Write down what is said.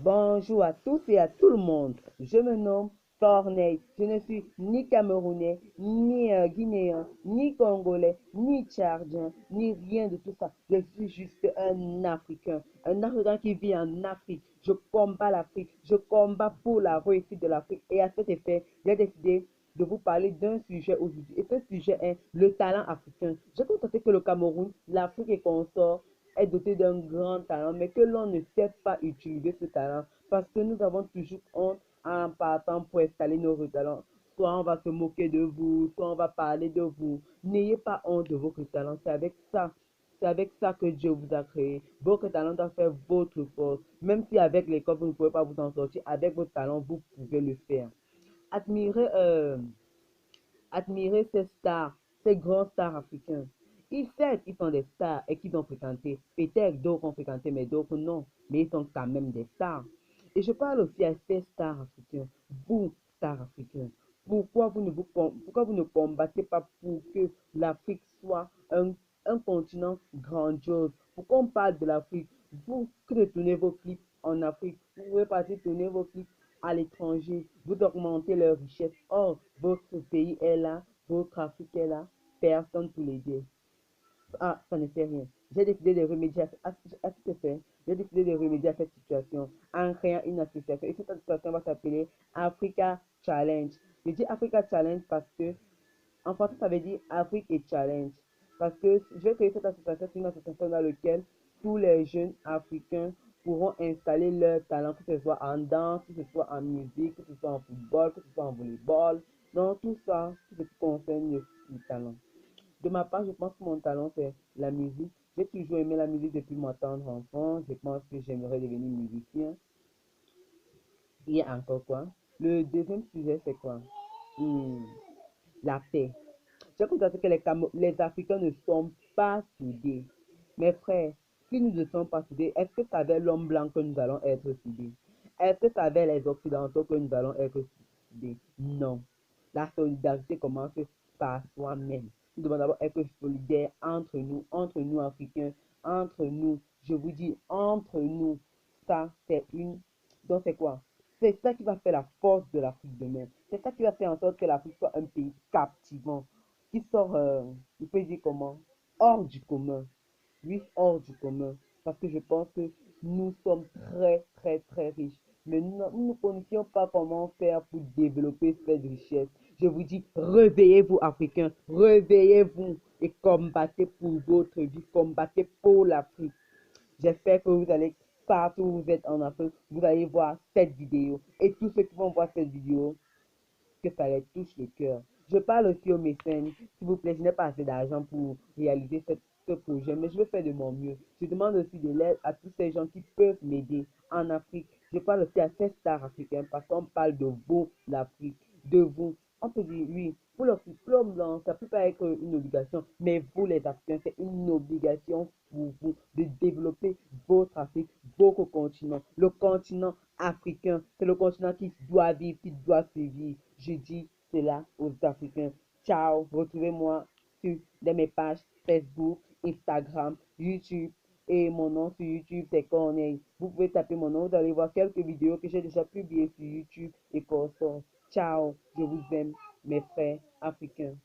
Bonjour à tous et à tout le monde. Je me nomme Corneille. Je ne suis ni Camerounais, ni Guinéen, ni Congolais, ni Tchadien, ni rien de tout ça. Je suis juste un Africain. Un Africain qui vit en Afrique. Je combats l'Afrique. Je combats pour la réussite de l'Afrique. Et à cet effet, j'ai décidé de vous parler d'un sujet aujourd'hui. Et ce sujet est le talent africain. J'ai constaté que le Cameroun, l'Afrique et consorts est doté d'un grand talent, mais que l'on ne sait pas utiliser ce talent parce que nous avons toujours honte en partant pour installer nos talents. Soit on va se moquer de vous, soit on va parler de vous. N'ayez pas honte de votre talent. C'est avec ça que Dieu vous a créé. Votre talent doit faire votre force. Même si avec l'école, vous ne pouvez pas vous en sortir, avec votre talent, vous pouvez le faire. Admirez, admirez ces stars, ces grands stars africains. Ils certes, ils sont des stars et qu'ils ont fréquenté. Peut-être d'autres ont fréquenté, mais d'autres non. Mais ils sont quand même des stars. Et je parle aussi à ces stars africains. Vous, stars africains, pourquoi vous ne combattez pas pour que l'Afrique soit un continent grandiose? Pourquoi on parle de l'Afrique? Vous, que de tourner vos clips en Afrique, vous pouvez partir tourner vos clips à l'étranger, vous augmentez leur richesse. Or, votre pays est là, votre Afrique est là, personne pour l'aider. Ah, ça ne fait rien. J'ai décidé de remédier à cet effet. J'ai décidé de remédier à cette situation en créant une association. Et cette association va s'appeler Africa Challenge. Je dis Africa Challenge parce que en français, ça veut dire Afrique et Challenge. Parce que je vais créer cette association, c'est une association dans laquelle tous les jeunes africains pourront installer leur talent, que ce soit en danse, que ce soit en musique, que ce soit en football, que ce soit en volleyball. Donc, tout ça, tout ce qui concerne le talent. De ma part, je pense que mon talent, c'est la musique. J'ai toujours aimé la musique depuis mon tendre enfance. Je pense que j'aimerais devenir musicien. Il y a encore quoi? Le deuxième sujet, c'est quoi? Hmm, la paix. J'ai constaté que les Africains ne sont pas soudés. Mes frères, si nous ne sommes pas soudés, est-ce que c'est avec l'homme blanc que nous allons être soudés? Est-ce que c'est avec les Occidentaux que nous allons être soudés? Non. La solidarité commence par soi-même. Nous devons d'abord être solidaires entre nous Africains, entre nous. Je vous dis, entre nous. Ça, c'est une. Donc, c'est quoi? C'est ça qui va faire la force de l'Afrique demain. C'est ça qui va faire en sorte que l'Afrique soit un pays captivant, qui sort, je peux dire comment, hors du commun. Oui, hors du commun. Parce que je pense que nous sommes très, très, très riches. Mais nous ne connaissions pas comment faire pour développer cette richesse. Je vous dis, réveillez-vous, Africains. Réveillez-vous et combattez pour votre vie. Combattez pour l'Afrique. J'espère que vous allez, partout où vous êtes en Afrique, vous allez voir cette vidéo. Et tous ceux qui vont voir cette vidéo, que ça les touche le cœur. Je parle aussi aux mécènes. S'il vous plaît, je n'ai pas assez d'argent pour réaliser ce projet, mais je vais faire de mon mieux. Je demande aussi de l'aide à tous ces gens qui peuvent m'aider en Afrique. Je parle aussi à ces stars africains parce qu'on parle de vous, l'Afrique, de vous. On peut dire, oui, pour le diplôme blanc, ça peut pas être une obligation, mais vous, les Africains, c'est une obligation pour vous de développer votre Afrique, votre continent. Le continent africain, c'est le continent qui doit vivre, qui doit survivre. Je dis cela aux Africains. Ciao, retrouvez-moi sur mes pages Facebook, Instagram, YouTube. Et mon nom sur YouTube, c'est Corneille. Vous pouvez taper mon nom, vous allez voir quelques vidéos que j'ai déjà publiées sur YouTube et Corso. Ciao, je vous aime, mes frères africains.